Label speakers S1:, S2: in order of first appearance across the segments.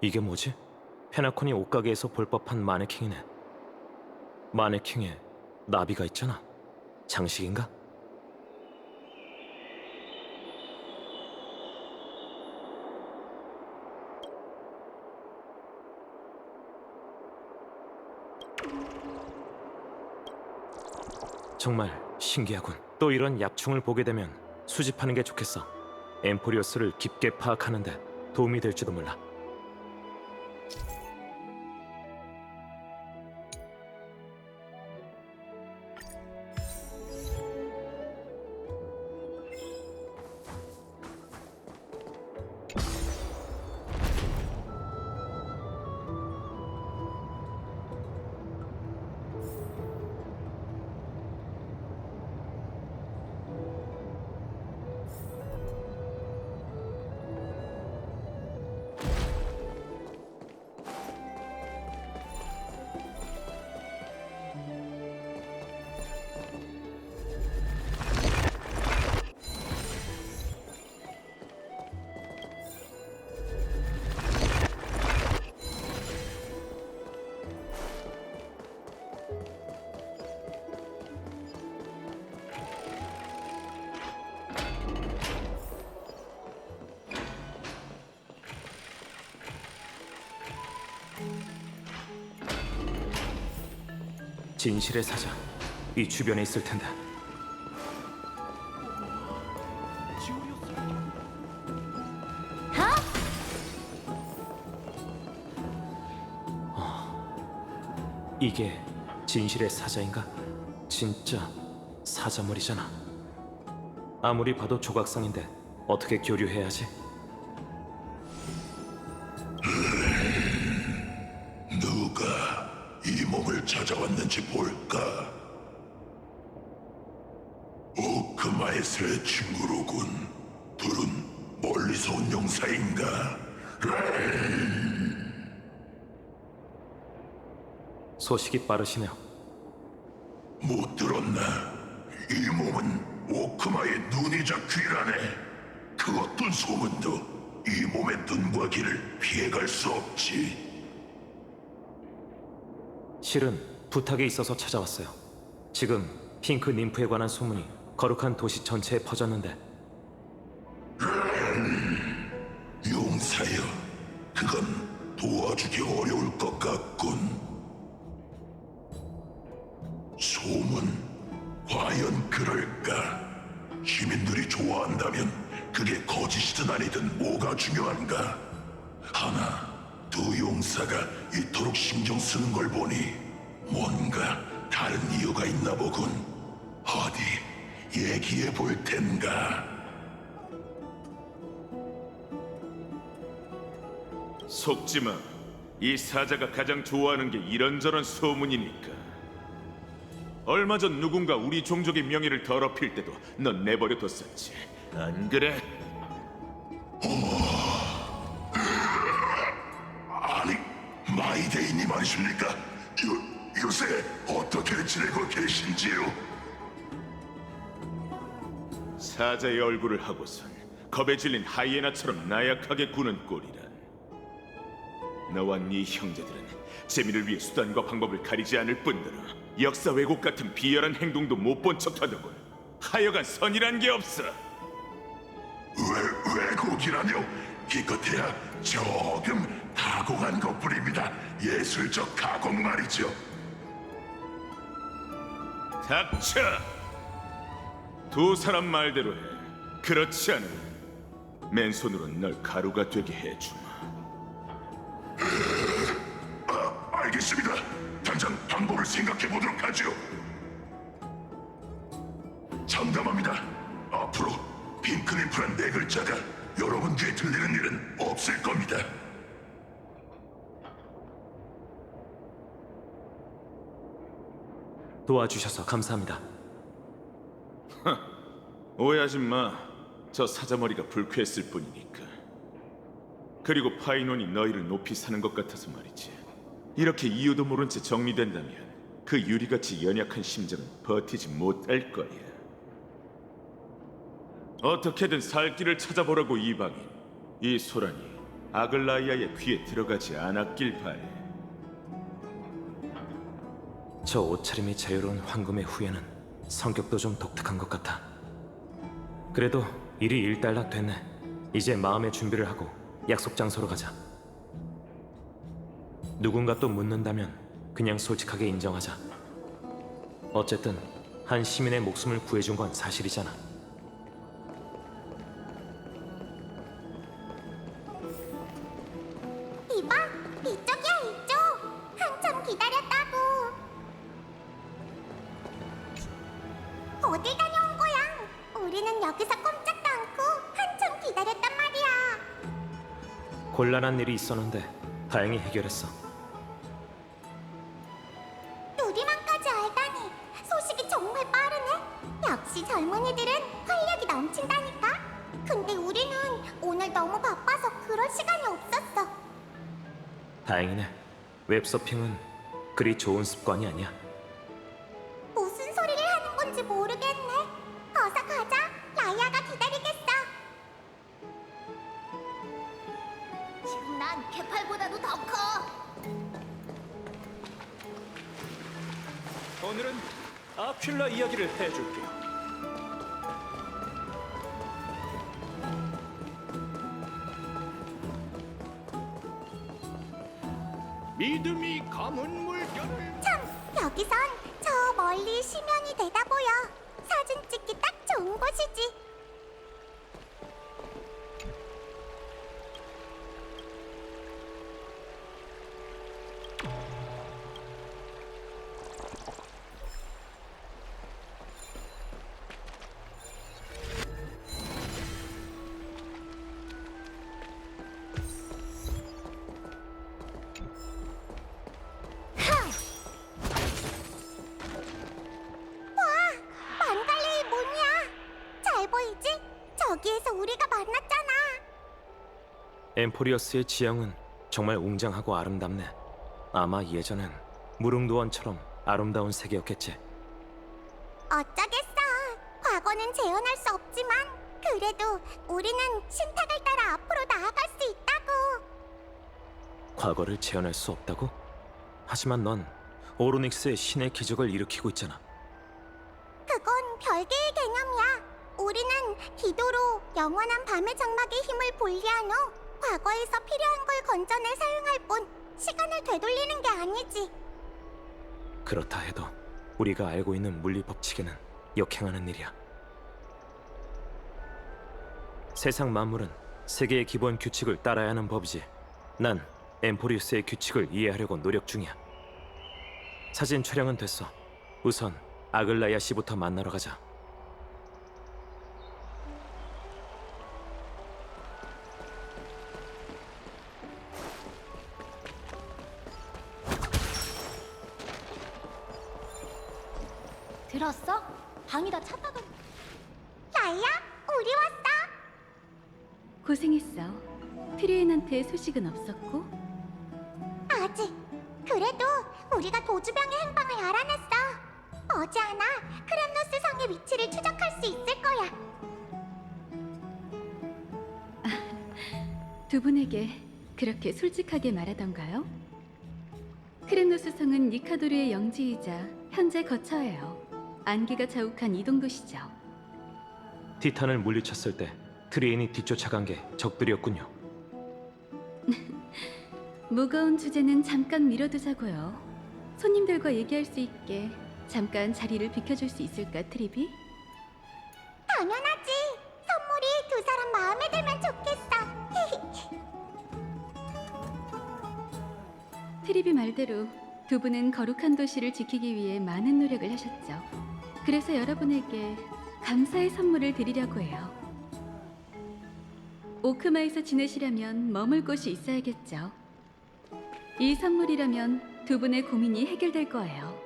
S1: 이게 뭐지? 페나콘이 옷가게에서 볼 법한 마네킹이네. 마네킹에 나비가 있잖아. 장식인가? 정말 신기하군. 또 이런 약충을 보게 되면 수집하는 게 좋겠어. 엠포리오스를 깊게 파악하는 데 도움이 될지도 몰라. 진실의 사자, 이 주변에 있을 텐데. 이게 진실의 사자인가? 진짜 사자물이잖아. 아무리 봐도 조각상인데 어떻게 교류해야지?
S2: 누가 이 몸을 찾아왔는지 볼까? 오크마에스의 친구로군. 둘은 멀리서 온 용사인가?
S1: 소식이 빠르시네요.
S2: 못 들었나? 이 몸은 오크마의 눈이자 귀라네. 그 어떤 소문도 이 몸의 눈과 귀를 피해갈 수 없지.
S1: 실은 부탁이 있어서 찾아왔어요. 지금 핑크 님프에 관한 소문이 거룩한 도시 전체에 퍼졌는데
S2: 용사여, 그건 도와주기 어려울 것 같군. 소문, 과연 그럴까? 시민들이 좋아한다면 그게 거짓이든 아니든 뭐가 중요한가? 하나, 두 용사가 이토록 신경 쓰는 걸 보니 뭔가 다른 이유가 있나 보군. 어디 얘기해 볼 텐가?
S3: 속지마. 이 사자가 가장 좋아하는 게 이런저런 소문이니까. 얼마 전 누군가 우리 종족의 명예를 더럽힐 때도 넌 내버려뒀었지. 안 그래?
S2: 아니, 마이데이님 아니십니까? 요새 어떻게 지내고 계신지요?
S3: 사자의 얼굴을 하고선 겁에 질린 하이에나처럼 나약하게 구는 꼴이란. 너와 네 형제들은 재미를 위해 수단과 방법을 가리지 않을 뿐더러 역사 왜곡 같은 비열한 행동도 못 본 척하더군. 하여간 선이란 게 없어.
S2: 왜곡이라뇨? 기껏해야 조금 가공한 것뿐입니다. 예술적 가공 말이죠.
S3: 닥쳐! 두 사람 말대로 해. 그렇지 않으면 맨손으로 널 가루가 되게 해주마.
S2: 알겠습니다. 당장 방법을 생각해 보도록 하죠. 장담합니다. 앞으로 핑크림프란 네 글자가 여러분 귀에 들리는 일은 없을 겁니다.
S1: 도와주셔서 감사합니다.
S3: 오해하지 마. 저 사자머리가 불쾌했을 뿐이니까. 그리고 파이논이 너희를 높이 사는 것 같아서 말이지. 이렇게 이유도 모른 채 정리된다면 그 유리같이 연약한 심장은 버티지 못할 거야. 어떻게든 살 길을 찾아보라고 이방인. 이 소란이 아글라이아의 귀에 들어가지 않았길 바래.
S1: 저 옷차림이 자유로운 황금의 후예는 성격도 좀 독특한 것 같아. 그래도 일이 일단락 됐네. 이제 마음의 준비를 하고 약속 장소로 가자. 누군가 또 묻는다면 그냥 솔직하게 인정하자. 어쨌든 한 시민의 목숨을 구해준 건 사실이잖아.
S4: 이봐, 이쪽이야, 이쪽. 한참 기다렸다고. 어딜 다녀온 거야? 우리는 여기서 꼼짝도 않고 한참 기다렸단 말이야.
S1: 곤란한 일이 있었는데 다행히 해결했어.
S4: 우리만까지 알다니 소식이 정말 빠르네. 역시 젊은이들은 활력이 넘친다니까. 근데 우리는 오늘 너무 바빠서 그럴 시간이 없었어.
S1: 다행이네. 웹서핑은 그리 좋은 습관이 아니야.
S4: 무슨 소리를 하는 건지 모르겠네. 어서 가자. 라이아가 기다리겠어. 지금 난 개팔보다도 더 커.
S1: 오늘은 아필라 이야기를 해줄게.
S5: 믿음이 감은 물결을
S4: 참, 여기선 저 멀리 심연이 내다 보여. 사진 찍기 딱 좋은 곳이지. 만갈레이 뭐냐? 잘 보이지? 저기에서 우리가 만났잖아.
S1: 엠포리어스의 지형은 정말 웅장하고 아름답네. 아마 예전엔 무릉도원처럼 아름다운 세계였겠지.
S4: 어쩌겠어. 과거는 재현할 수 없지만 그래도 우리는 신탁을 따라 앞으로 나아갈 수 있다고.
S1: 과거를 재현할 수 없다고? 하지만 넌 오로닉스의 신의 기적을 일으키고 있잖아.
S4: 그건 별개의 개념이야. 우리는 기도로 영원한 밤의 장막의 힘을 분리한 후 과거에서 필요한 걸 건져내 사용할 뿐 시간을 되돌리는 게 아니지.
S1: 그렇다 해도 우리가 알고 있는 물리 법칙에는 역행하는 일이야. 세상 만물은 세계의 기본 규칙을 따라야 하는 법이지. 난 엠포리우스의 규칙을 이해하려고 노력 중이야. 사진 촬영은 됐어. 우선 아글라야 씨부터 만나러 가자.
S4: 들었어? 방이 다 찼다고. 라이야, 우리 왔어.
S6: 고생했어. 트리엔한테 소식은 없었고?
S4: 아직. 그래도 우리가 도주병의 행방을 알아냈어. 머지않아 크렘노스 성의 위치를 추적할 수 있을 거야.
S6: 두 분에게 그렇게 솔직하게 말하던가요? 크렘노스 성은 니카도르의 영지이자 현재 거처예요. 안개가 자욱한 이동 도시죠.
S1: 티탄을 물리쳤을 때 트리엔이 뒤쫓아간 게 적들이었군요.
S6: 무거운 주제는 잠깐 미뤄두자고요. 손님들과 얘기할 수 있게 잠깐 자리를 비켜줄 수 있을까, 트리비?
S4: 당연하지. 선물이 두 사람 마음에 들면 좋겠어.
S6: 트리비 말대로 두 분은 거룩한 도시를 지키기 위해 많은 노력을 하셨죠. 그래서 여러분에게 감사의 선물을 드리려고 해요. 오크마에서 지내시려면 머물 곳이 있어야겠죠. 이 선물이라면 두 분의 고민이 해결될 거예요.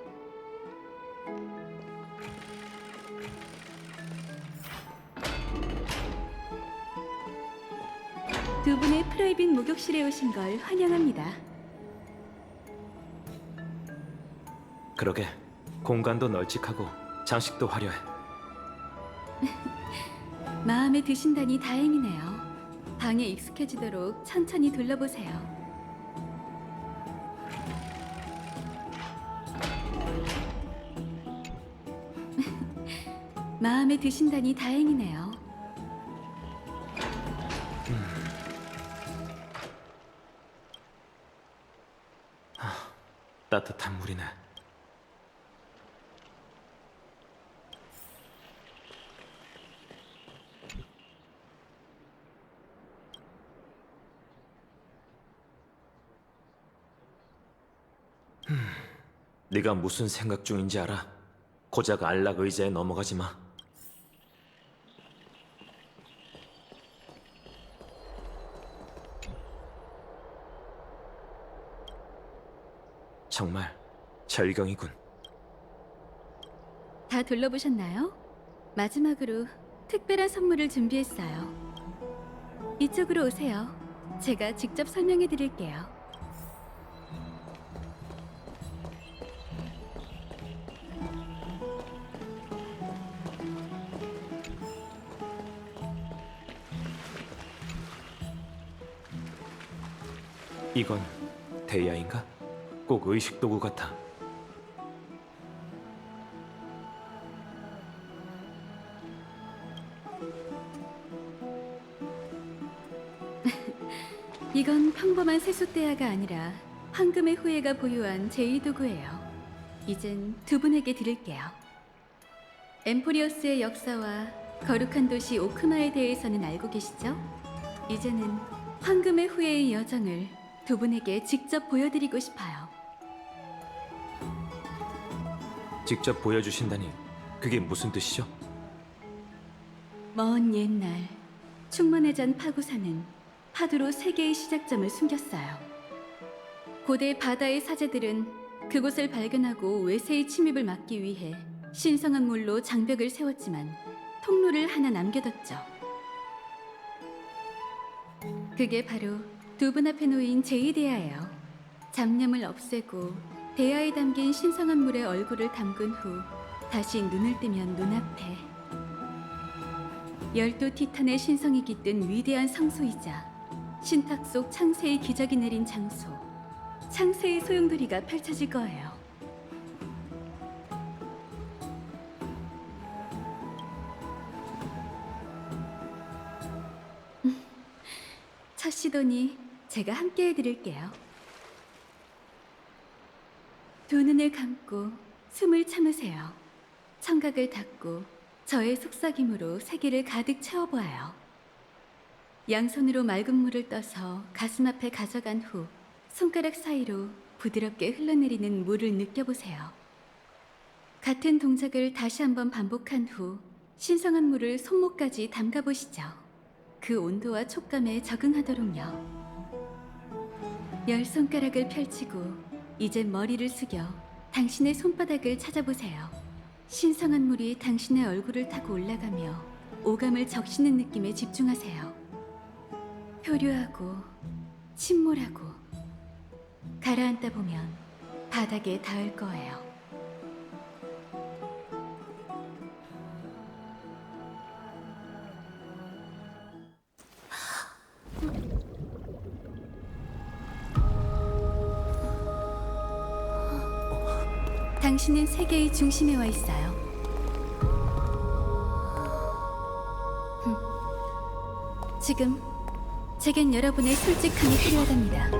S6: 두 분의 프라이빗 목욕실에 오신 걸 환영합니다.
S1: 그러게 공간도 널찍하고 장식도 화려해.
S6: 마음에 드신다니 다행이네요. 방에 익숙해지도록 천천히 둘러보세요. 마음에 드신다니 다행이네요.
S1: 따뜻한 물이네. 네가 무슨 생각 중인지 알아? 고작 안락 의자에 넘어가지 마. 정말 절경이군.
S6: 다 둘러보셨나요? 마지막으로 특별한 선물을 준비했어요. 이쪽으로 오세요. 제가 직접 설명해 드릴게요.
S1: 이건 대야인가? 꼭 의식 도구 같아.
S6: 이건 평범한 세숫대야가 아니라 황금의 후예가 보유한 제2도구예요. 이젠 두 분에게 드릴게요. 엠포리어스의 역사와 거룩한 도시 오크마에 대해서는 알고 계시죠? 이제는 황금의 후예의 여정을 두 분에게 직접 보여드리고 싶어요.
S1: 직접 보여주신다니 그게 무슨 뜻이죠?
S6: 먼 옛날 충만해잔 파구사는 파도로 세계의 시작점을 숨겼어요. 고대 바다의 사제들은 그곳을 발견하고 외세의 침입을 막기 위해 신성한 물로 장벽을 세웠지만 통로를 하나 남겨뒀죠. 그게 바로 두 분 앞에 놓인 제2대야예요. 잡념을 없애고 대야에 담긴 신성한 물에 얼굴을 담근 후 다시 눈을 뜨면 눈앞에 12 티탄의 신성이 깃든 위대한 성소이자 신탁 속 창세의 기적이 내린 장소, 창세의 소용돌이가 펼쳐질 거예요. 첫 시도니 제가 함께 해드릴게요. 두 눈을 감고 숨을 참으세요. 청각을 닫고 저의 속삭임으로 세계를 가득 채워보아요. 양손으로 맑은 물을 떠서 가슴 앞에 가져간 후 손가락 사이로 부드럽게 흘러내리는 물을 느껴보세요. 같은 동작을 다시 한번 반복한 후 신성한 물을 손목까지 담가보시죠. 그 온도와 촉감에 적응하도록요. 10손가락을 펼치고 이제 머리를 숙여 당신의 손바닥을 찾아보세요. 신성한 물이 당신의 얼굴을 타고 올라가며 오감을 적시는 느낌에 집중하세요. 표류하고 침몰하고 가라앉다 보면 바닥에 닿을 거예요. 당신은 세계의 중심에 와 있어요. 지금 제겐 여러분의 솔직함이 필요하답니다.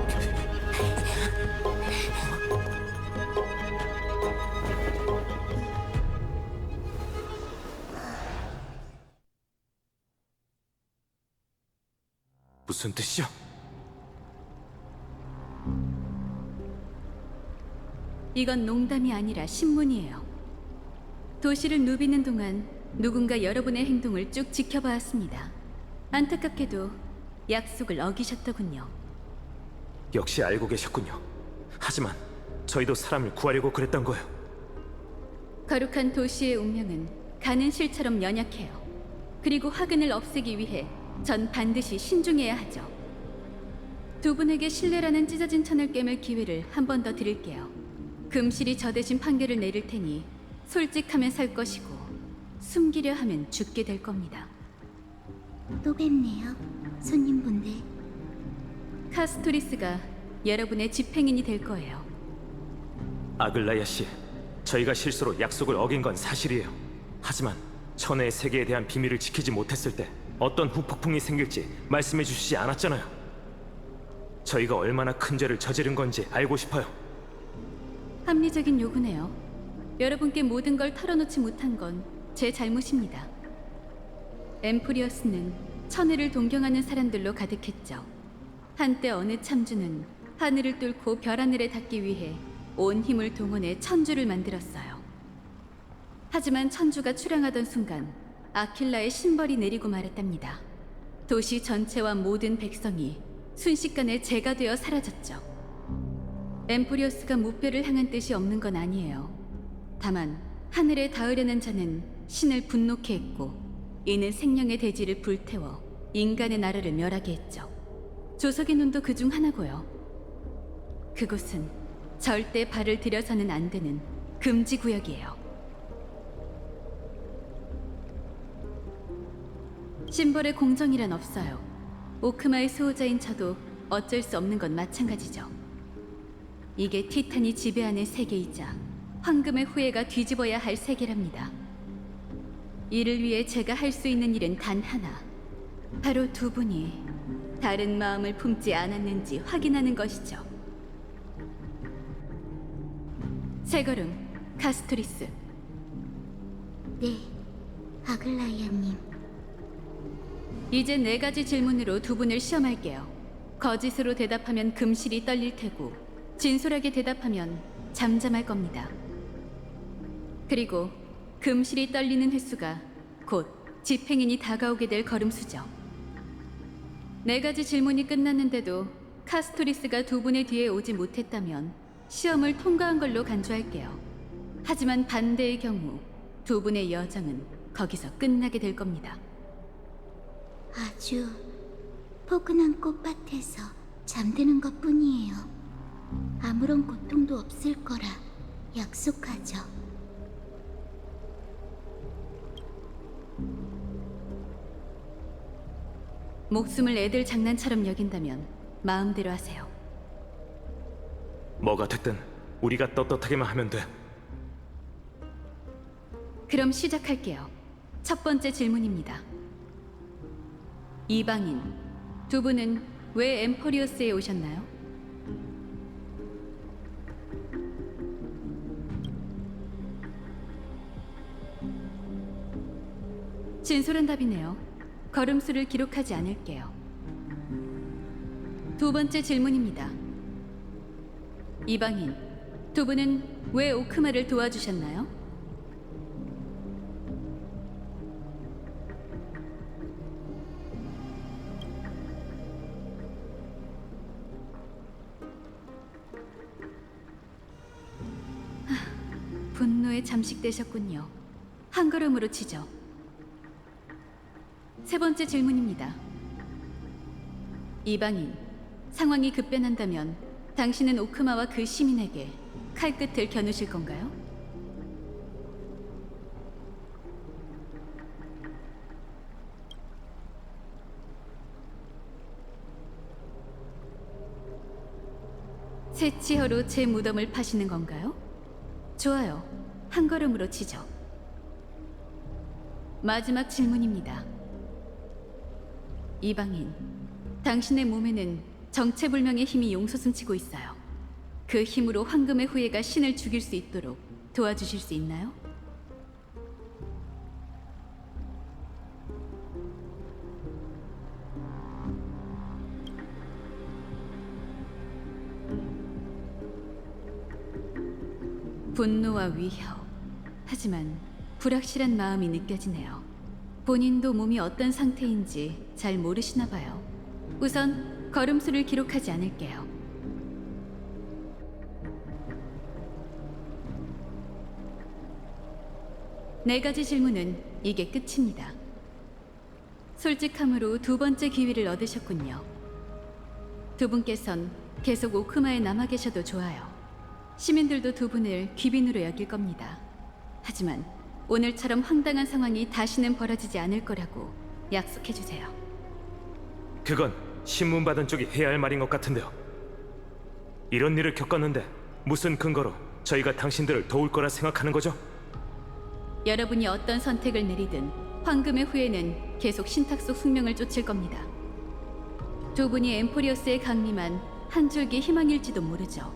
S1: 무슨 뜻이죠?
S6: 이건 농담이 아니라 신문이에요. 도시를 누비는 동안 누군가 여러분의 행동을 쭉 지켜봐왔습니다. 안타깝게도 약속을 어기셨더군요.
S1: 역시 알고 계셨군요. 하지만 저희도 사람을 구하려고 그랬던 거예요.
S6: 거룩한 도시의 운명은 가는 실처럼 연약해요. 그리고 화근을 없애기 위해 전 반드시 신중해야 하죠. 두 분에게 신뢰라는 찢어진 천을 깨물 기회를 한 번 더 드릴게요. 금실이 저 대신 판결을 내릴 테니 솔직하면 살 것이고 숨기려 하면 죽게 될 겁니다.
S4: 또 뵙네요, 손님분들.
S6: 카스토리스가 여러분의 집행인이 될 거예요.
S1: 아글라야 씨, 저희가 실수로 약속을 어긴 건 사실이에요. 하지만 천혜의 세계에 대한 비밀을 지키지 못했을 때 어떤 후폭풍이 생길지 말씀해 주시지 않았잖아요. 저희가 얼마나 큰 죄를 저지른 건지 알고 싶어요.
S6: 합리적인 요구네요. 여러분께 모든 걸 털어놓지 못한 건 제 잘못입니다. 엠프리어스는 천혜를 동경하는 사람들로 가득했죠. 한때 어느 참주는 하늘을 뚫고 별 하늘에 닿기 위해 온 힘을 동원해 천주를 만들었어요. 하지만 천주가 출항하던 순간 아킬라의 신벌이 내리고 말았답니다. 도시 전체와 모든 백성이 순식간에 재가 되어 사라졌죠. 엠프리어스가 목표를 향한 뜻이 없는 건 아니에요. 다만 하늘에 닿으려는 자는 신을 분노케 했고, 이는 생명의 대지를 불태워 인간의 나라를 멸하게 했죠. 조석의 눈도 그중 하나고요. 그곳은 절대 발을 들여서는 안 되는 금지 구역이에요. 심벌의 공정이란 없어요. 오크마의 수호자인 저도 어쩔 수 없는 건 마찬가지죠. 이게 티탄이 지배하는 세계이자 황금의 후예가 뒤집어야 할 세계랍니다. 이를 위해 제가 할 수 있는 일은 단 하나. 바로 두 분이 다른 마음을 품지 않았는지 확인하는 것이죠. 세 걸음, 카스토리스.
S4: 네, 아글라이아님.
S6: 이제 4가지 질문으로 두 분을 시험할게요. 거짓으로 대답하면 금실이 떨릴 테고, 진솔하게 대답하면 잠잠할 겁니다. 그리고 금실이 떨리는 횟수가 곧 집행인이 다가오게 될 걸음수죠. 4가지 질문이 끝났는데도 카스토리스가 두 분의 뒤에 오지 못했다면 시험을 통과한 걸로 간주할게요. 하지만 반대의 경우 두 분의 여정은 거기서 끝나게 될 겁니다.
S4: 아주 포근한 꽃밭에서 잠드는 것뿐이에요. 아무런 고통도 없을 거라 약속하죠.
S6: 목숨을 애들 장난처럼 여긴다면 마음대로 하세요.
S1: 뭐가 됐든 우리가 떳떳하게만 하면 돼.
S6: 그럼 시작할게요. 첫 번째 질문입니다. 이방인, 두 분은 왜 엠퍼리어스에 오셨나요? 진솔한 답이네요. 걸음수를 기록하지 않을게요. 두 번째 질문입니다. 이방인, 두 분은 왜 오크마를 도와주셨나요? 분노에 잠식되셨군요. 한 걸음으로 치죠. 세 번째 질문입니다. 이방인, 상황이 급변한다면 당신은 오크마와 그 시민에게 칼끝을 겨누실 건가요? 새 치어로 제 무덤을 파시는 건가요? 좋아요. 한 걸음으로 치죠. 마지막 질문입니다. 이방인, 당신의 몸에는 정체불명의 힘이 용솟음치고 있어요. 그 힘으로 황금의 후예가 신을 죽일 수 있도록 도와주실 수 있나요? 분노와 위협, 하지만 불확실한 마음이 느껴지네요. 본인도 몸이 어떤 상태인지 잘 모르시나 봐요. 우선 걸음수를 기록하지 않을게요. 네 가지 질문은 이게 끝입니다. 솔직함으로 두 번째 기회를 얻으셨군요. 두 분께선 계속 오크마에 남아 계셔도 좋아요. 시민들도 두 분을 귀빈으로 여길 겁니다. 하지만 오늘처럼 황당한 상황이 다시는 벌어지지 않을 거라고 약속해주세요.
S1: 그건 신문 받은 쪽이 해야 할 말인 것 같은데요. 이런 일을 겪었는데 무슨 근거로 저희가 당신들을 도울 거라 생각하는 거죠?
S6: 여러분이 어떤 선택을 내리든 황금의 후예는 계속 신탁 속 숙명을 쫓을 겁니다. 두 분이 엠포리어스에 강림한 한 줄기 희망일지도 모르죠.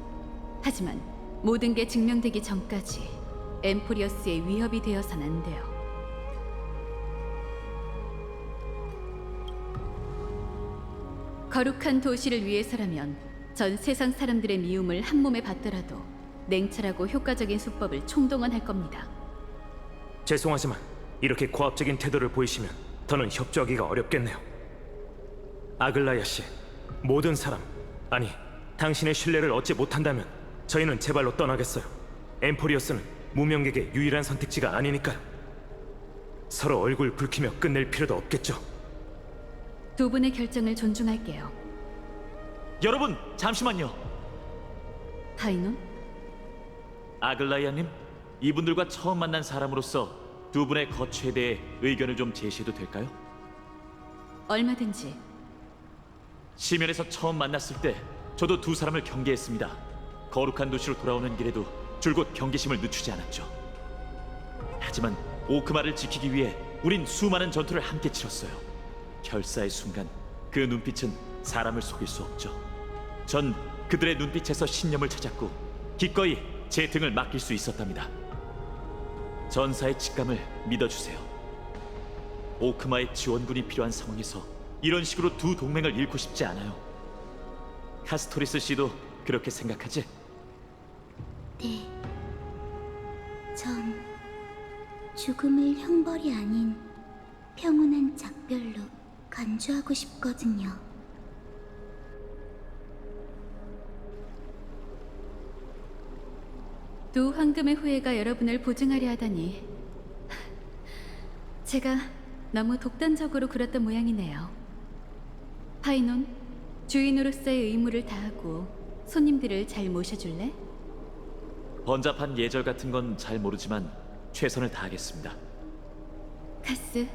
S6: 하지만 모든 게 증명되기 전까지 엠포리어스의 위협이 되어선 안 돼요. 거룩한 도시를 위해서라면 전 세상 사람들의 미움을 한 몸에 받더라도 냉철하고 효과적인 수법을 총동원할 겁니다.
S1: 죄송하지만 이렇게 고압적인 태도를 보이시면 더는 협조하기가 어렵겠네요. 아글라야 씨, 모든 사람, 아니 당신의 신뢰를 얻지 못한다면 저희는 제발로 떠나겠어요. 엠포리어스는 무명객의 유일한 선택지가 아니니까요. 서로 얼굴 붉히며 끝낼 필요도 없겠죠.
S6: 두 분의 결정을 존중할게요.
S7: 여러분, 잠시만요.
S6: 파이논?
S7: 아글라이아님, 이분들과 처음 만난 사람으로서 두 분의 거취에 대해 의견을 좀 제시해도 될까요?
S6: 얼마든지.
S7: 시면에서 처음 만났을 때 저도 두 사람을 경계했습니다. 거룩한 도시로 돌아오는 길에도 줄곧 경계심을 늦추지 않았죠. 하지만 오크마를 지키기 위해 우린 수많은 전투를 함께 치렀어요. 결사의 순간 그 눈빛은 사람을 속일 수 없죠. 전 그들의 눈빛에서 신념을 찾았고 기꺼이 제 등을 맡길 수 있었답니다. 전사의 직감을 믿어주세요. 오크마의 지원군이 필요한 상황에서 이런 식으로 두 동맹을 잃고 싶지 않아요. 카스토리스 씨도 그렇게 생각하지?
S4: 네. 전 죽음을 형벌이 아닌 평온한 작별로 간주하고 싶거든요.
S6: 두 황금의 후예가 여러분을 보증하려 하다니 제가 너무 독단적으로 굴었던 모양이네요. 파이논, 주인으로서의 의무를 다하고 손님들을 잘 모셔줄래?
S7: 번잡한 예절 같은 건 잘 모르지만 최선을 다하겠습니다.
S6: 카스,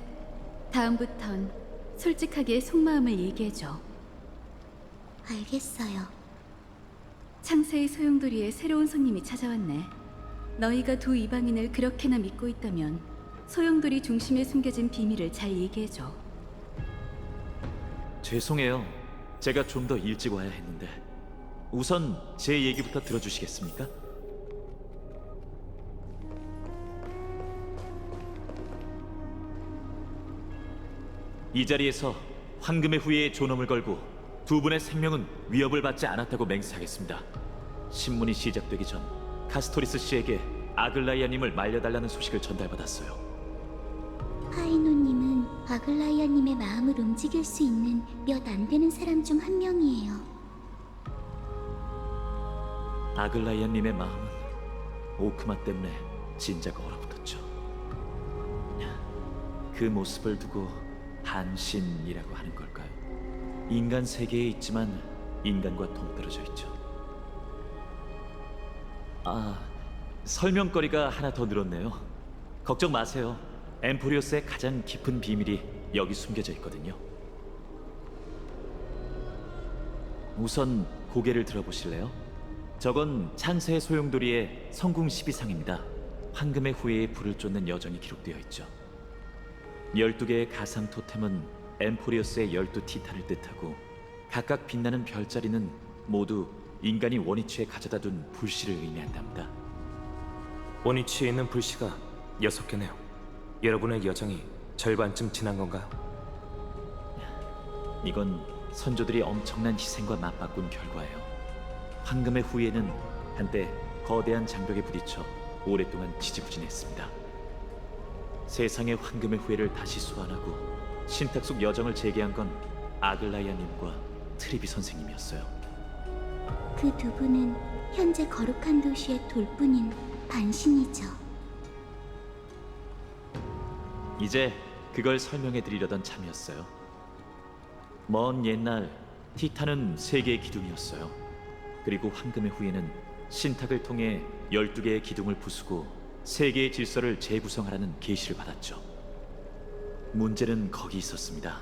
S6: 다음부턴 솔직하게 속마음을 얘기해줘.
S4: 알겠어요.
S6: 창세의 소용돌이에 새로운 손님이 찾아왔네. 너희가 두 이방인을 그렇게나 믿고 있다면 소용돌이 중심에 숨겨진 비밀을 잘 얘기해줘.
S7: 죄송해요. 제가 좀 더 일찍 와야 했는데. 우선 제 얘기부터 들어주시겠습니까? 이 자리에서 황금의 후예의 존엄을 걸고 두 분의 생명은 위협을 받지 않았다고 맹세하겠습니다. 신문이 시작되기 전 카스토리스 씨에게 아글라이아님을 말려달라는 소식을 전달받았어요.
S4: 파이노님은 아글라이아님의 마음을 움직일 수 있는 몇 안 되는 사람 중 한 명이에요.
S7: 아글라이아님의 마음은 오크마 때문에 진작 얼어붙었죠. 그 모습을 두고 한신이라고 하는 걸까요? 인간 세계에 있지만 인간과 동떨어져 있죠. 설명거리가 하나 더 늘었네요. 걱정 마세요. 엠포리오스의 가장 깊은 비밀이 여기 숨겨져 있거든요. 우선 고개를 들어보실래요? 저건 창세의 소용돌이의 성궁 12상입니다. 황금의 후예의 불을 쫓는 여정이 기록되어 있죠. 12개의 가상 토템은 엠포리오스의 12티탄을 뜻하고 각각 빛나는 별자리는 모두 인간이 원위치에 가져다 둔 불씨를 의미한답니다.
S1: 원위치에 있는 불씨가 6개네요. 여러분의 여정이 절반쯤 지난 건가요?
S7: 이건 선조들이 엄청난 희생과 맞바꾼 결과예요. 황금의 후예는 한때 거대한 장벽에 부딪혀 오랫동안 지지부진했습니다. 세상의 황금의 후예를 다시 소환하고 신탁 속 여정을 재개한 건 아글라이아님과 트리비 선생님이었어요.
S4: 그 두 분은 현재 거룩한 도시의 돌뿐인 반신이죠.
S7: 이제 그걸 설명해 드리려던 참이었어요. 먼 옛날 티탄은 세계의 기둥이었어요. 그리고 황금의 후예는 신탁을 통해 12개의 기둥을 부수고 세계의 질서를 재구성하라는 계시를 받았죠. 문제는 거기 있었습니다.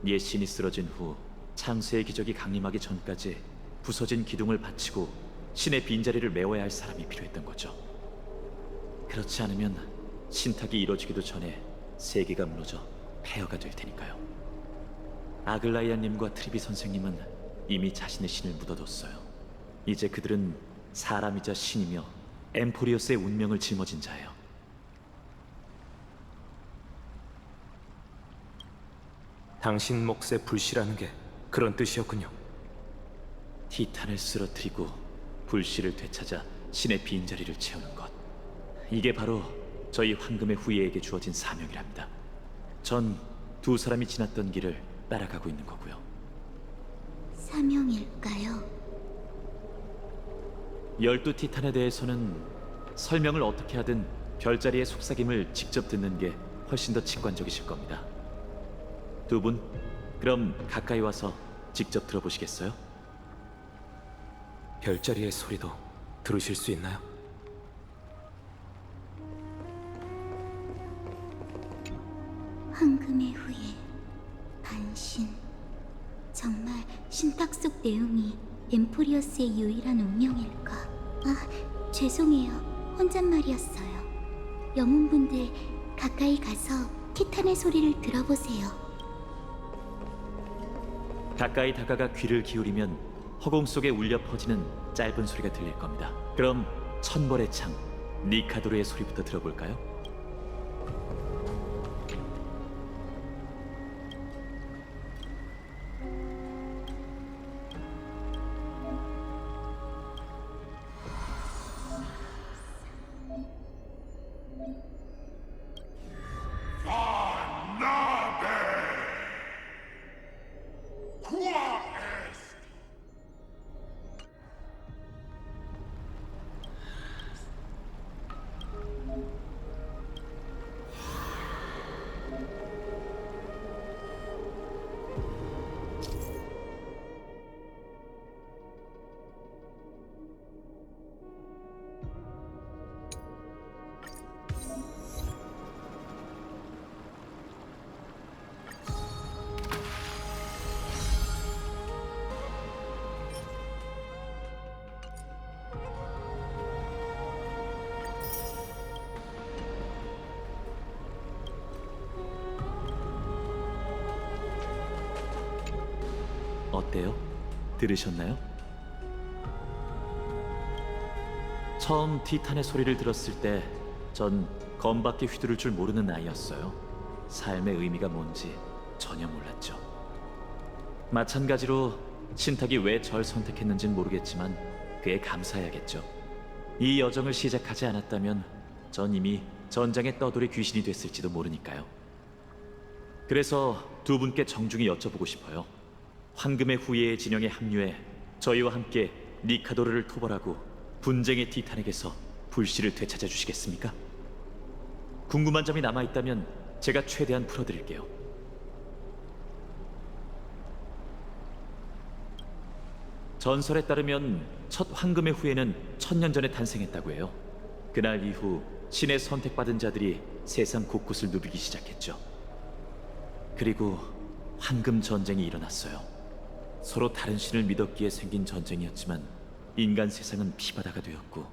S7: 옛 신이 쓰러진 후 창세의 기적이 강림하기 전까지 부서진 기둥을 바치고 신의 빈자리를 메워야 할 사람이 필요했던 거죠. 그렇지 않으면 신탁이 이루어지기도 전에 세계가 무너져 폐허가 될 테니까요. 아글라이아님과 트리비 선생님은 이미 자신의 신을 묻어뒀어요. 이제 그들은 사람이자 신이며 엠포리어스의 운명을 짊어진 자예요.
S1: 당신 몫의 불씨라는 게 그런 뜻이었군요.
S7: 티탄을 쓰러뜨리고 불씨를 되찾아 신의 빈자리를 채우는 것. 이게 바로 저희 황금의 후예에게 주어진 사명이랍니다. 전 두 사람이 지났던 길을 따라가고 있는 거고요.
S4: 사명일까요?
S7: 12 티탄에 대해서는 설명을 어떻게 하든 별자리의 속삭임을 직접 듣는 게 훨씬 더 직관적이실 겁니다. 두 분, 그럼 가까이 와서 직접 들어보시겠어요?
S1: 별자리의 소리도 들으실 수 있나요?
S4: 황금의 후예, 반신. 정말 신탁 속 내용이 엠포리어스의 유일한 운명일까? 아, 죄송해요. 혼잣말이었어요. 영웅분들, 가까이 가서 티탄의 소리를 들어보세요.
S7: 가까이 다가가 귀를 기울이면 허공 속에 울려 퍼지는 짧은 소리가 들릴 겁니다. 그럼 천벌의 창, 니카도르의 소리부터 들어볼까요? 어때요? 들으셨나요? 처음 티탄의 소리를 들었을 때 전 검밖에 휘두를 줄 모르는 아이였어요. 삶의 의미가 뭔지 전혀 몰랐죠. 마찬가지로 신탁이 왜 절 선택했는진 모르겠지만 그에 감사해야겠죠. 이 여정을 시작하지 않았다면 전 이미 전장의 떠돌이 귀신이 됐을지도 모르니까요. 그래서 두 분께 정중히 여쭤보고 싶어요. 황금의 후예의 진영에 합류해 저희와 함께 니카도르를 토벌하고 분쟁의 티탄에게서 불씨를 되찾아 주시겠습니까? 궁금한 점이 남아있다면 제가 최대한 풀어드릴게요. 전설에 따르면 첫 황금의 후예는 1000년 전에 탄생했다고 해요. 그날 이후 신의 선택받은 자들이 세상 곳곳을 누비기 시작했죠. 그리고 황금 전쟁이 일어났어요. 서로 다른 신을 믿었기에 생긴 전쟁이었지만 인간 세상은 피바다가 되었고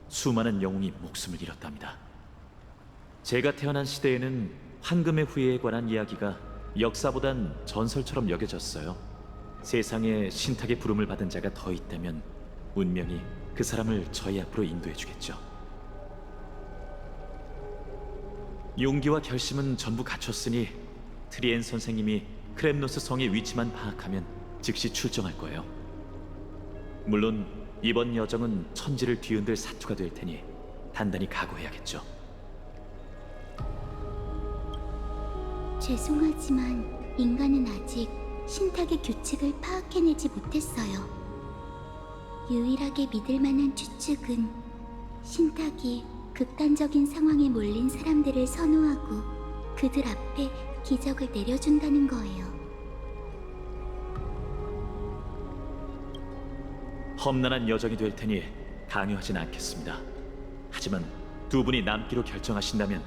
S7: 수많은 영웅이 목숨을 잃었답니다. 제가 태어난 시대에는 황금의 후예에 관한 이야기가 역사보단 전설처럼 여겨졌어요. 세상에 신탁의 부름을 받은 자가 더 있다면 운명이 그 사람을 저희 앞으로 인도해 주겠죠. 용기와 결심은 전부 갖췄으니 트리엔 선생님이 크렘노스 성의 위치만 파악하면 즉시 출정할 거예요. 물론 이번 여정은 천지를 뒤흔들 사투가 될 테니 단단히 각오해야겠죠.
S4: 죄송하지만 인간은 아직 신탁의 규칙을 파악해내지 못했어요. 유일하게 믿을 만한 추측은 신탁이 극단적인 상황에 몰린 사람들을 선호하고 그들 앞에 기적을 내려준다는 거예요.
S7: 험난한 여정이 될 테니 강요하진 않겠습니다. 하지만 두 분이 남기로 결정하신다면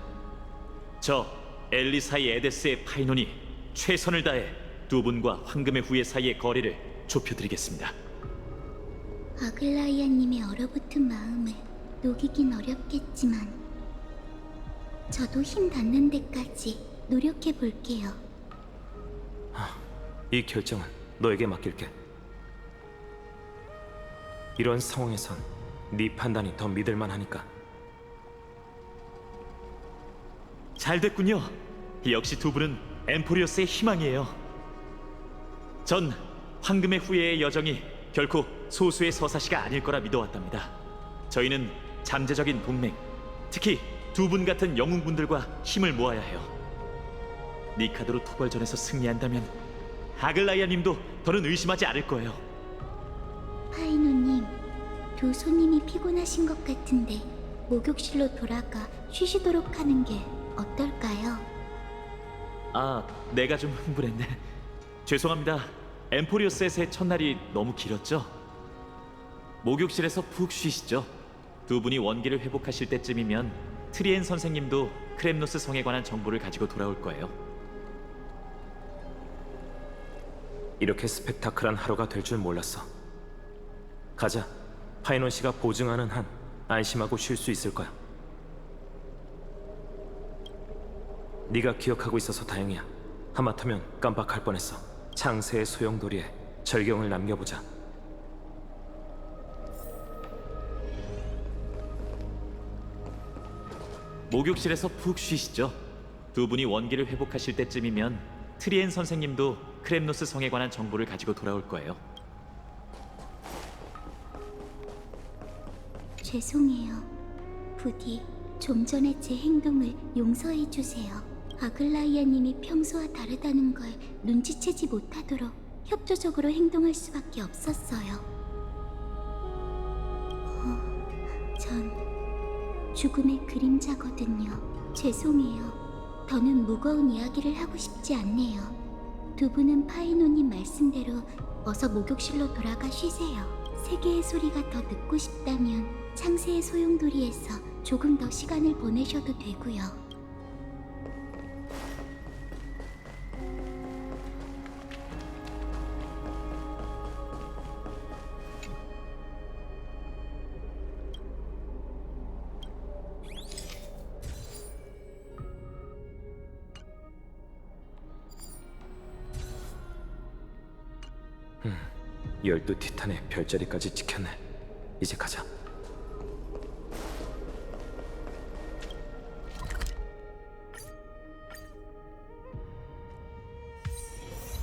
S7: 저 엘리사이 에데스의 파이논이 최선을 다해 두 분과 황금의 후예 사이의 거리를 좁혀드리겠습니다.
S4: 아글라이아님의 얼어붙은 마음을 녹이긴 어렵겠지만 저도 힘 닿는 데까지 노력해 볼게요.
S1: 이 결정은 너에게 맡길게. 이런 상황에선 네 판단이 더 믿을만 하니까.
S7: 잘 됐군요. 역시 두 분은 엠포리오스의 희망이에요. 전 황금의 후예의 여정이 결코 소수의 서사시가 아닐 거라 믿어왔답니다. 저희는 잠재적인 동맹, 특히 두 분 같은 영웅분들과 힘을 모아야 해요. 니카드로 토벌전에서 승리한다면 아글라이아님도 더는 의심하지 않을 거예요.
S4: 파이노님, 두 손님이 피곤하신 것 같은데 목욕실로 돌아가 쉬시도록 하는 게 어떨까요?
S7: 아, 내가 좀 흥분했네. 죄송합니다. 엠포리오스의 새 첫날이 너무 길었죠? 목욕실에서 푹 쉬시죠. 두 분이 원기를 회복하실 때쯤이면 트리엔 선생님도 크렘노스 성에 관한 정보를 가지고 돌아올 거예요.
S1: 이렇게 스펙타클한 하루가 될 줄 몰랐어. 가자. 파이논 씨가 보증하는 한 안심하고 쉴 수 있을 거야. 네가 기억하고 있어서 다행이야. 하마터면 깜빡할 뻔했어. 창세의 소용돌이에 절경을 남겨보자.
S7: 목욕실에서 푹 쉬시죠. 두 분이 원기를 회복하실 때쯤이면 트리엔 선생님도 크렘노스 성에 관한 정보를 가지고 돌아올 거예요.
S4: 죄송해요. 부디 좀 전에 제 행동을 용서해 주세요. 아글라이아님이 평소와 다르다는 걸 눈치채지 못하도록 협조적으로 행동할 수밖에 없었어요. 전 죽음의 그림자거든요. 죄송해요. 더는 무거운 이야기를 하고 싶지 않네요. 두 분은 파이노님 말씀대로 어서 목욕실로 돌아가 쉬세요. 세계의 소리가 더 듣고 싶다면 창세의 소용돌이에서 조금 더 시간을 보내셔도 되고요.
S1: 열두 티탄의 별자리까지 지켰네. 이제 가자.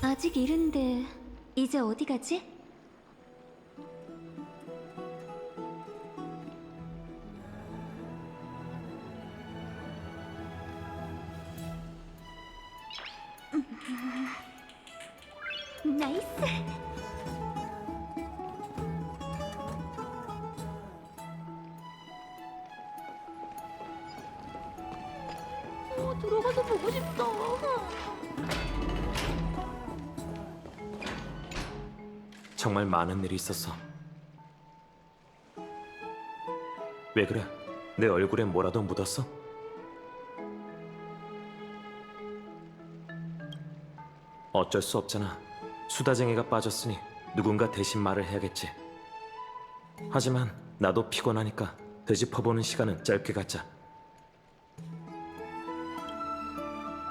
S4: 아직 이른데 이제 어디 가지? 나이스! 들어가서 보고 싶다.
S1: 정말 많은 일이 있었어. 왜 그래? 내 얼굴에 뭐라도 묻었어? 어쩔 수 없잖아. 수다쟁이가 빠졌으니 누군가 대신 말을 해야겠지. 하지만 나도 피곤하니까 되짚어보는 시간은 짧게 갖자.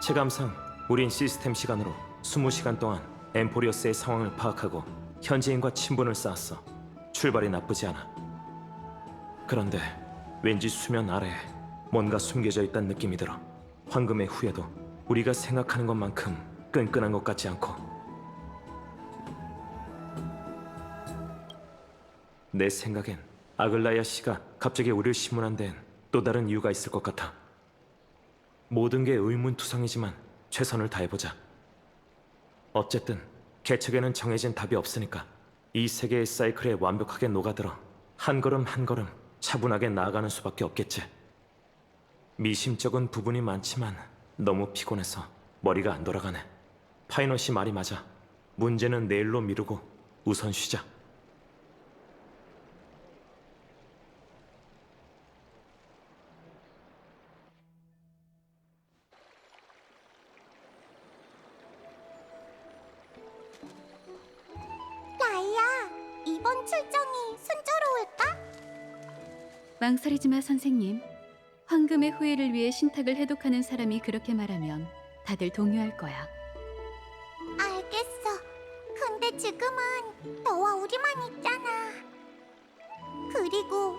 S1: 체감상 우린 시스템 시간으로 20시간 동안 엠포리어스의 상황을 파악하고 현지인과 친분을 쌓았어. 출발이 나쁘지 않아. 그런데 왠지 수면 아래에 뭔가 숨겨져 있다는 느낌이 들어. 황금의 후예도 우리가 생각하는 것만큼 끈끈한 것 같지 않고. 내 생각엔 아글라야 씨가 갑자기 우리를 심문한 데엔 또 다른 이유가 있을 것 같아. 모든 게 의문투성이지만 최선을 다해보자. 어쨌든 개척에는 정해진 답이 없으니까 이 세계의 사이클에 완벽하게 녹아들어 한 걸음 한 걸음 차분하게 나아가는 수밖에 없겠지. 미심쩍은 부분이 많지만 너무 피곤해서 머리가 안 돌아가네. 파이너 씨 말이 맞아. 문제는 내일로 미루고 우선 쉬자.
S4: 이번 출정이 순조로울까?
S6: 망설이지 마, 선생님. 황금의 후예를 위해 신탁을 해독하는 사람이 그렇게 말하면 다들 동요할 거야.
S4: 알겠어. 근데 지금은 너와 우리만 있잖아. 그리고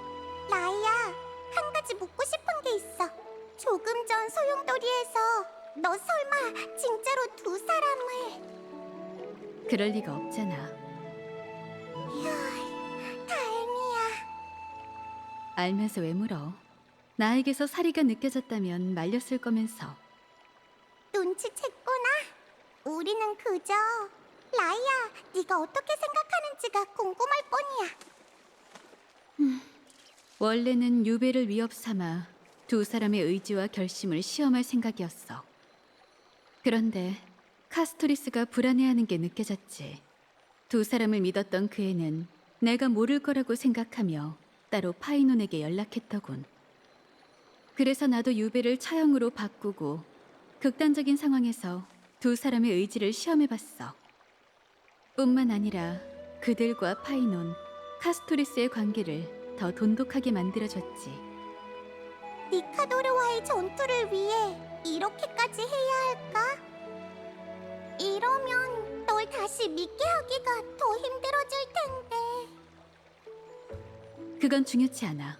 S4: 라이야, 한 가지 묻고 싶은 게 있어. 조금 전 소용돌이에서 너 설마 진짜로 두 사람을...
S6: 그럴 리가 없잖아.
S4: 휴, 다행이야.
S6: 알면서 왜 물어? 나에게서 사리가 느껴졌다면 말렸을 거면서.
S4: 눈치챘구나. 우리는 그저... 라이야, 네가 어떻게 생각하는지가 궁금할 뿐이야.
S6: 원래는 유배를 위협 삼아 두 사람의 의지와 결심을 시험할 생각이었어. 그런데 카스토리스가 불안해하는 게 느껴졌지. 두 사람을 믿었던 그 애는 내가 모를 거라고 생각하며 따로 파이논에게 연락했더군. 그래서 나도 유배를 처형으로 바꾸고 극단적인 상황에서 두 사람의 의지를 시험해봤어. 뿐만 아니라 그들과 파이논, 카스토리스의 관계를 더 돈독하게 만들어줬지.
S4: 니카도르와의 전투를 위해 이렇게까지 해야 할까? 이러면 널 다시 믿게 하기가 더 힘들어질 텐데.
S6: 그건 중요치 않아.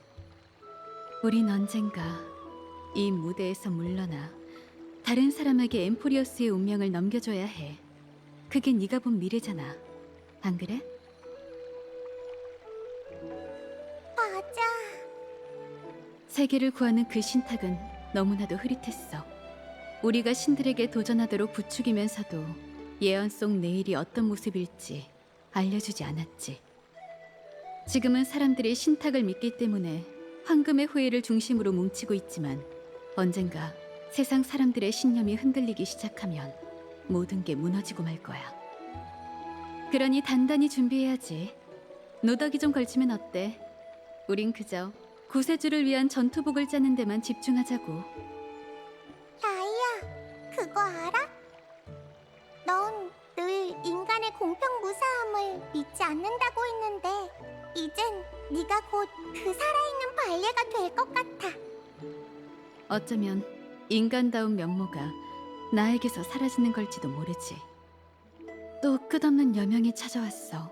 S6: 우린 언젠가 이 무대에서 물러나 다른 사람에게 엠포리어스의 운명을 넘겨줘야 해. 그게 네가 본 미래잖아. 안 그래?
S4: 맞아.
S6: 세계를 구하는 그 신탁은 너무나도 흐릿했어. 우리가 신들에게 도전하도록 부추기면서도 예언 속 내일이 어떤 모습일지 알려주지 않았지. 지금은 사람들이 신탁을 믿기 때문에 황금의 후예를 중심으로 뭉치고 있지만 언젠가 세상 사람들의 신념이 흔들리기 시작하면 모든 게 무너지고 말 거야. 그러니 단단히 준비해야지. 노덕이 좀 걸치면 어때? 우린 그저 구세주를 위한 전투복을 짜는 데만 집중하자고.
S4: 라이야, 그거 알아? 넌 늘 인간의 공평무사함을 믿지 않는다고 했는데 이젠 네가 곧 그 살아있는 발레가 될 것 같아.
S6: 어쩌면 인간다운 면모가 나에게서 사라지는 걸지도 모르지. 또 끝없는 여명이 찾아왔어.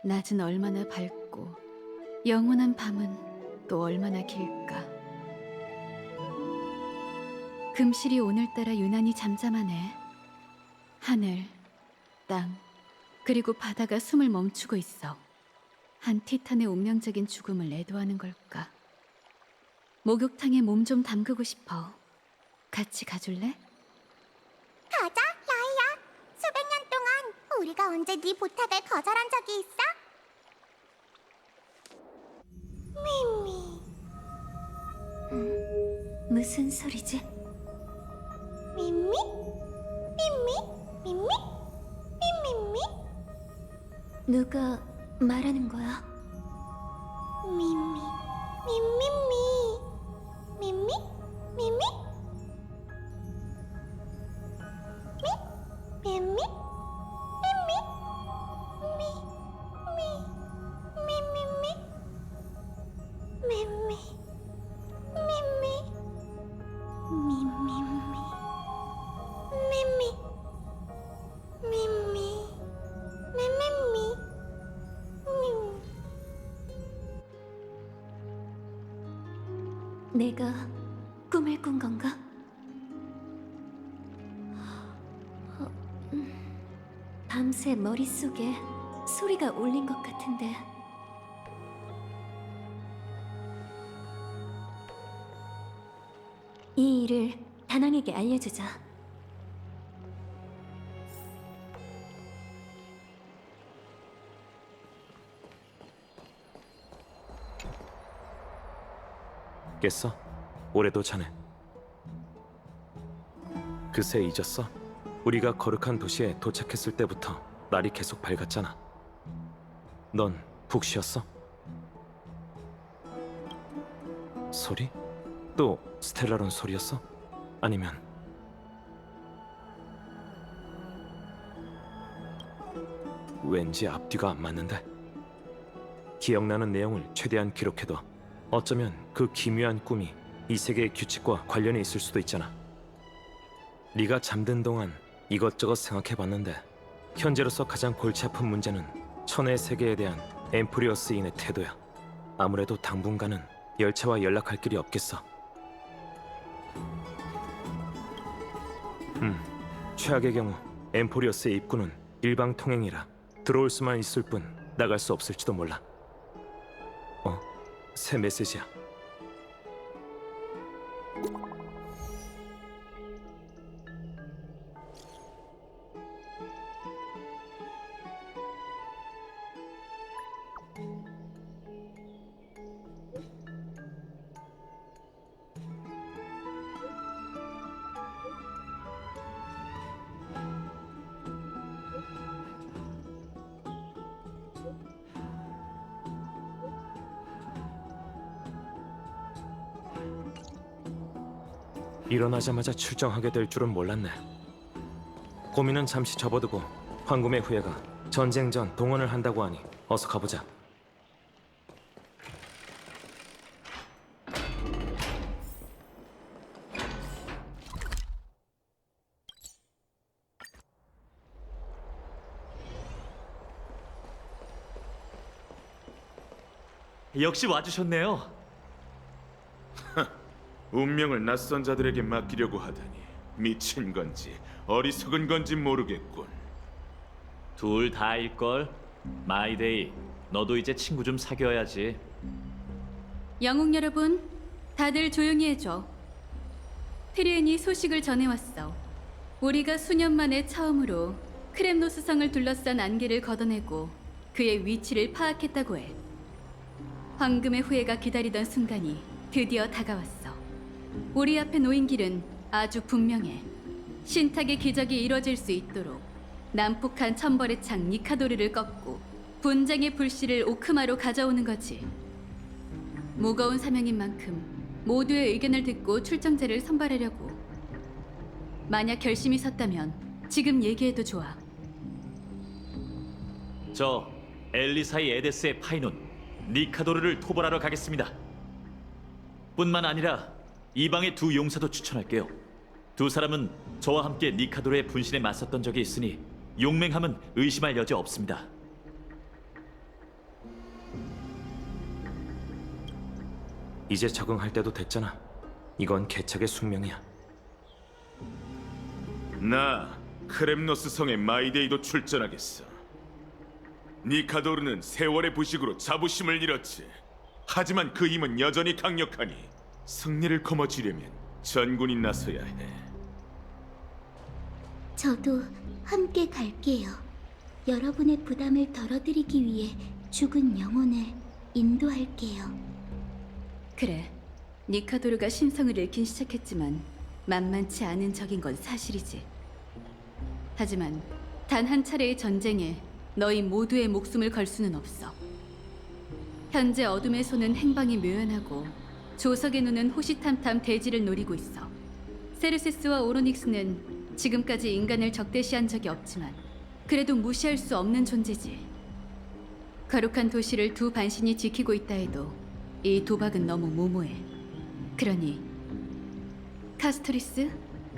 S6: 낮은 얼마나 밝고 영원한 밤은 또 얼마나 길까. 금실이 오늘따라 유난히 잠잠하네. 하늘, 땅, 그리고 바다가 숨을 멈추고 있어. 한 티탄의 운명적인 죽음을 애도하는 걸까. 목욕탕에 몸 좀 담그고 싶어. 같이 가줄래?
S4: 가자, 라이야. 수백 년 동안 우리가 언제 네 부탁을 거절한 적이 있어? 미미.
S6: 무슨 소리지?
S4: 미미? 미미? 미미? 미미미?
S6: 누가 말하는 거야?
S4: 미미. 미미미. 미미? 미미? 미미? 미미?
S6: 내가 꿈을 꾼 건가? 밤새 머릿속에 소리가 울린 것 같은데. 이 일을 다낭에게 알려주자.
S1: 깼어? 올해도 자네. 그새 잊었어? 우리가 거룩한 도시에 도착했을 때부터 날이 계속 밝았잖아. 넌 푹 쉬었어? 소리? 또 스텔라론 소리였어? 아니면 왠지 앞뒤가 안 맞는데? 기억나는 내용을 최대한 기록해둬. 어쩌면 그 기묘한 꿈이 이 세계의 규칙과 관련이 있을 수도 있잖아. 네가 잠든 동안 이것저것 생각해봤는데 현재로서 가장 골치 아픈 문제는 천의 세계에 대한 엠프리어스인의 태도야. 아무래도 당분간은 열차와 연락할 길이 없겠어. 최악의 경우 엠포리어스의 입구는 일방 통행이라 들어올 수만 있을 뿐 나갈 수 없을지도 몰라. 새 메시지야. 일어나자마자 출정하게 될 줄은 몰랐네. 고민은 잠시 접어두고 황금의 후예가 전쟁 전 동원을 한다고 하니 어서 가보자.
S7: 역시 와주셨네요.
S3: 운명을 낯선 자들에게 맡기려고 하다니 미친 건지 어리석은 건지 모르겠군.
S7: 둘 다일걸. 마이데이, 너도 이제 친구 좀 사귀어야지.
S6: 영웅 여러분, 다들 조용히 해줘. 트리엔이 소식을 전해왔어. 우리가 수년 만에 처음으로 크렘노스 성을 둘러싼 안개를 걷어내고 그의 위치를 파악했다고 해. 황금의 후예가 기다리던 순간이 드디어 다가왔어. 우리 앞에 놓인 길은 아주 분명해. 신탁의 기적이 이뤄질 수 있도록 난폭한 천벌의 창 니카도르를 꺾고 분쟁의 불씨를 오크마로 가져오는 거지. 무거운 사명인 만큼 모두의 의견을 듣고 출정제를 선발하려고. 만약 결심이 섰다면 지금 얘기해도 좋아.
S7: 저 엘리사이 에데스의 파이논 니카도르를 토벌하러 가겠습니다. 뿐만 아니라 이방의 두 용사도 추천할게요. 두 사람은 저와 함께 니카도르의 분신에 맞섰던 적이 있으니 용맹함은 의심할 여지 없습니다.
S1: 이제 적응할 때도 됐잖아. 이건 개척의 숙명이야.
S3: 나 크렘노스 성의 마이데이도 출전하겠어. 니카도르는 세월의 부식으로 자부심을 잃었지. 하지만 그 힘은 여전히 강력하니 승리를 거머쥐려면 전군이 나서야 해.
S4: 저도 함께 갈게요. 여러분의 부담을 덜어드리기 위해 죽은 영혼을 인도할게요.
S6: 그래, 니카도르가 신성을 잃긴 시작했지만 만만치 않은 적인 건 사실이지. 하지만 단 한 차례의 전쟁에 너희 모두의 목숨을 걸 수는 없어. 현재 어둠의 손은 행방이 묘연하고 조석의 눈은 호시탐탐 대지를 노리고 있어. 세르세스와 오로닉스는 지금까지 인간을 적대시한 적이 없지만 그래도 무시할 수 없는 존재지. 거룩한 도시를 두 반신이 지키고 있다 해도 이 도박은 너무 무모해. 그러니 카스토리스,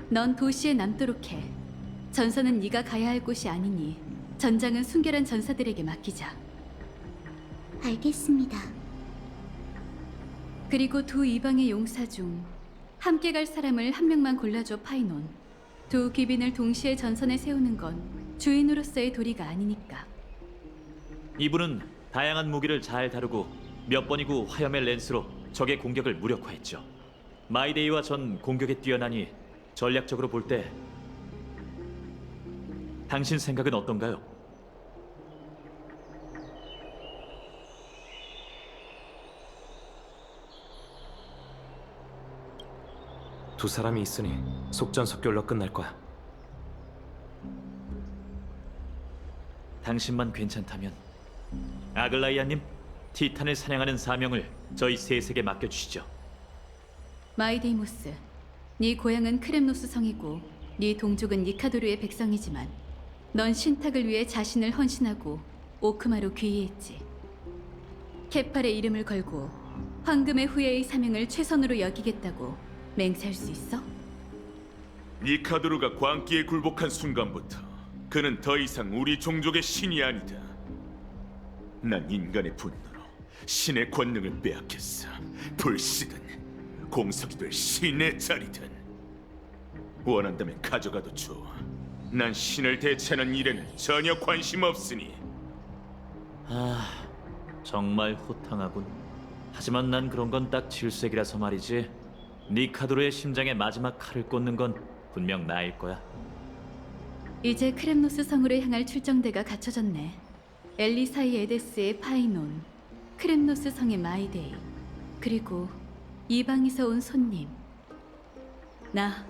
S6: 넌 도시에 남도록 해. 전선은 네가 가야 할 곳이 아니니 전장은 순결한 전사들에게 맡기자.
S4: 알겠습니다.
S6: 그리고 두 이방의 용사 중 함께 갈 사람을 한 명만 골라줘, 파이논. 두 귀빈을 동시에 전선에 세우는 건 주인으로서의 도리가 아니니까.
S7: 이분은 다양한 무기를 잘 다루고 몇 번이고 화염의 랜스로 적의 공격을 무력화했죠. 마이데이와 전 공격에 뛰어나니 전략적으로 볼 때 당신 생각은 어떤가요?
S1: 두 사람이 있으니 속전속결로 끝날 거야.
S7: 당신만 괜찮다면 아글라이아님, 티탄을 사냥하는 사명을 저희 셋에게 맡겨주시죠.
S6: 마이데이모스, 네 고향은 크렘노스 성이고 네 동족은 니카도르의 백성이지만 넌 신탁을 위해 자신을 헌신하고 오크마로 귀의했지. 케팔의 이름을 걸고 황금의 후예의 사명을 최선으로 여기겠다고 맹세할 수 있어?
S3: 니카도르가 광기에 굴복한 순간부터 그는 더 이상 우리 종족의 신이 아니다. 난 인간의 분노로 신의 권능을 빼앗겼어. 불씨든 공석이 될 신의 자리든 원한다면 가져가도 좋아. 난 신을 대체하는 일에는 전혀 관심 없으니.
S7: 정말 호탕하군. 하지만 난 그런 건 딱 질색이라서 말이지. 니카도르의 심장에 마지막 칼을 꽂는 건 분명 나일 거야.
S6: 이제 크렘노스 성으로 향할 출정대가 갖춰졌네. 엘리사이 에데스의 파이논, 크렘노스 성의 마이데이, 그리고 이방에서 온 손님. 나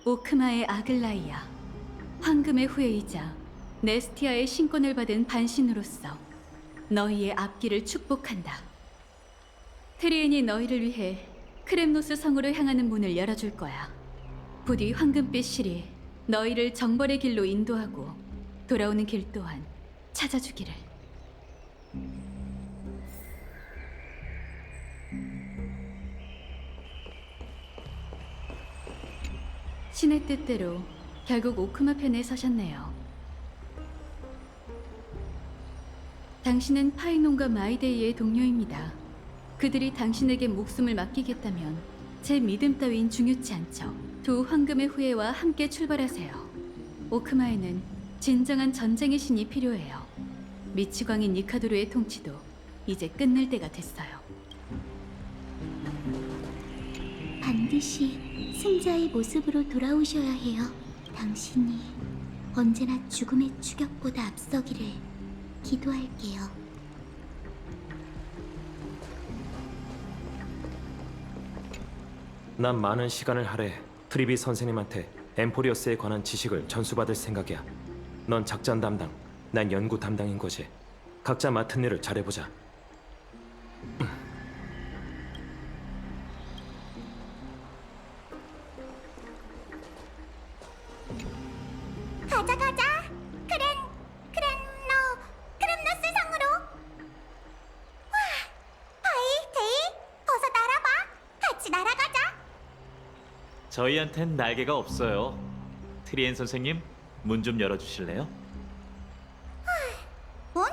S6: 오크마의 아글라이아, 황금의 후예이자 네스티아의 신권을 받은 반신으로서 너희의 앞길을 축복한다. 트리엔이 너희를 위해 크렘노스 성으로 향하는 문을 열어줄 거야. 부디 황금빛 실이 너희를 정벌의 길로 인도하고 돌아오는 길 또한 찾아주기를. 신의 뜻대로 결국 오크마 편에 서셨네요. 당신은 파이논과 마이데이의 동료입니다. 그들이 당신에게 목숨을 맡기겠다면 제 믿음 따윈 중요치 않죠. 두 황금의 후예와 함께 출발하세요. 오크마에는 진정한 전쟁의 신이 필요해요. 미치광인 니카도르의 통치도 이제 끝낼 때가 됐어요.
S4: 반드시 승자의 모습으로 돌아오셔야 해요. 당신이 언제나 죽음의 추격보다 앞서기를 기도할게요.
S1: 난 많은 시간을 할애 트리비 선생님한테 엠포리어스에 관한 지식을 전수받을 생각이야. 넌 작전 담당, 난 연구 담당인 거지. 각자 맡은 일을 잘해보자.
S4: 가자. 크렘노스 성으로. 와, 바이, 데이, 어서 날아봐. 같이 날아가자.
S7: 저희한텐 날개가 없어요. 트리엔 선생님, 문 좀 열어주실래요?
S4: 문?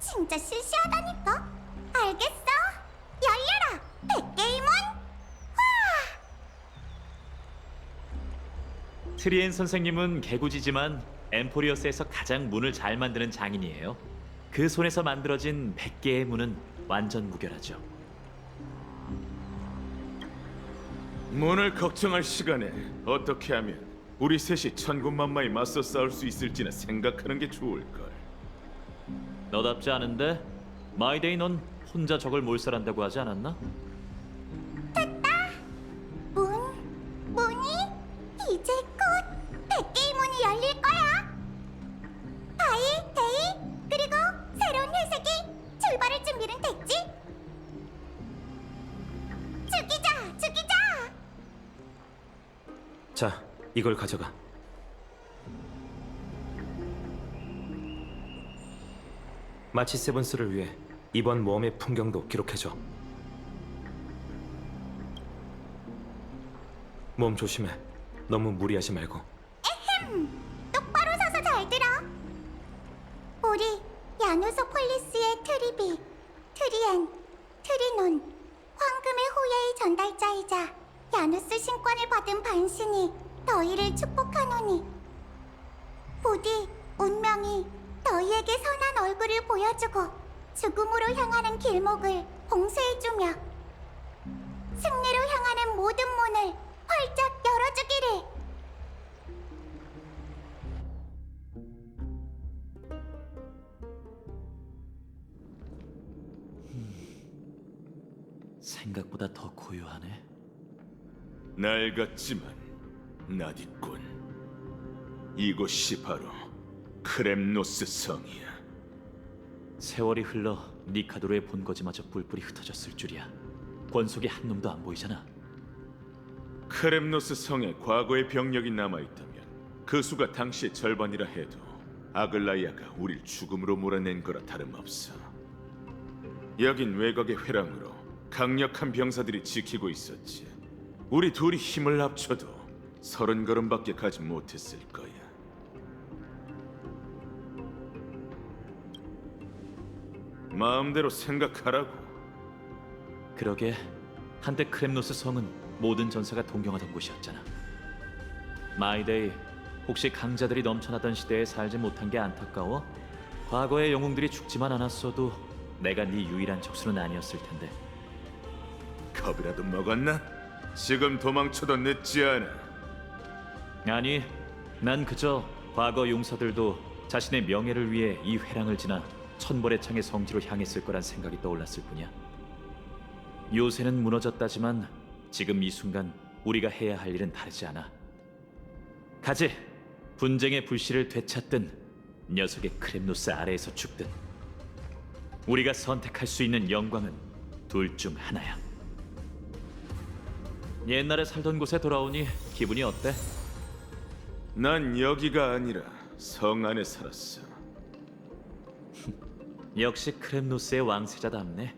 S4: 진짜 시시하다니까. 알겠어. 열려라. 100개의 문.
S7: 트리엔 선생님은 개구지지만 엠포리어스에서 가장 문을 잘 만드는 장인이에요. 그 손에서 만들어진 100개의 문은 완전 무결하죠.
S3: 문을 걱정할 시간에 어떻게 하면 우리 셋이 천군만마에 맞서 싸울 수 있을지나 생각하는 게 좋을걸.
S7: 너답지 않은데? 마이데이 넌 혼자 적을 몰살한다고 하지 않았나?
S4: 문이 이제 곧 100개의 문이 열릴 거야. 바이, 데이, 그리고 새로운 회색이 출발할 준비는 됐지? 죽이자.
S1: 자, 이걸 가져가. 마치 세븐스를 위해 이번 모험의 풍경도 기록해줘. 몸 조심해. 너무 무리하지 말고.
S4: 똑바로 서서 잘 들어. 우리 야누소폴리스의 트리비, 트리엔, 트리논, 황금의 후예의 전달자이자 야누스 신권을 받은 반신이 너희를 축복하노니 부디 운명이 너희에게 선한 얼굴을 보여주고 죽음으로 향하는 길목을 봉쇄해주며 승리로 향하는 모든 문을 활짝 열어주기를.
S7: 생각보다 더 고요하네.
S3: 낡았지만 낯있군. 이곳이 바로 크렘노스 성이야.
S7: 세월이 흘러 니카도르의 본거지마저 뿔뿔이 흩어졌을 줄이야. 권속이 한 놈도 안 보이잖아.
S3: 크렘노스 성에 과거의 병력이 남아있다면 그 수가 당시의 절반이라 해도 아글라이아가 우릴 죽음으로 몰아낸 거라 다름없어. 여긴 외곽의 회랑으로 강력한 병사들이 지키고 있었지. 우리 둘이 힘을 합쳐도 30걸음밖에 가지 못했을 거야. 마음대로 생각하라고.
S7: 그러게 한때 크렘노스 성은 모든 전사가 동경하던 곳이었잖아. 마이데이, 혹시 강자들이 넘쳐나던 시대에 살지 못한 게 안타까워? 과거의 영웅들이 죽지만 않았어도 내가 네 유일한 적수는 아니었을 텐데.
S3: 겁이라도 먹었나? 지금 도망쳐도 늦지 않아.
S7: 아니, 난 그저 과거 용사들도 자신의 명예를 위해 이 회랑을 지나 천벌의 창의 성지로 향했을 거란 생각이 떠올랐을 뿐이야. 요새는 무너졌다지만 지금 이 순간 우리가 해야 할 일은 다르지 않아. 가지, 분쟁의 불씨를 되찾든 녀석의 크렘노스 아래에서 죽든 우리가 선택할 수 있는 영광은 둘 중 하나야. 옛날에 살던 곳에 돌아오니 기분이 어때?
S3: 난 여기가 아니라 성 안에 살았어.
S7: 역시 크렘노스의 왕세자답네.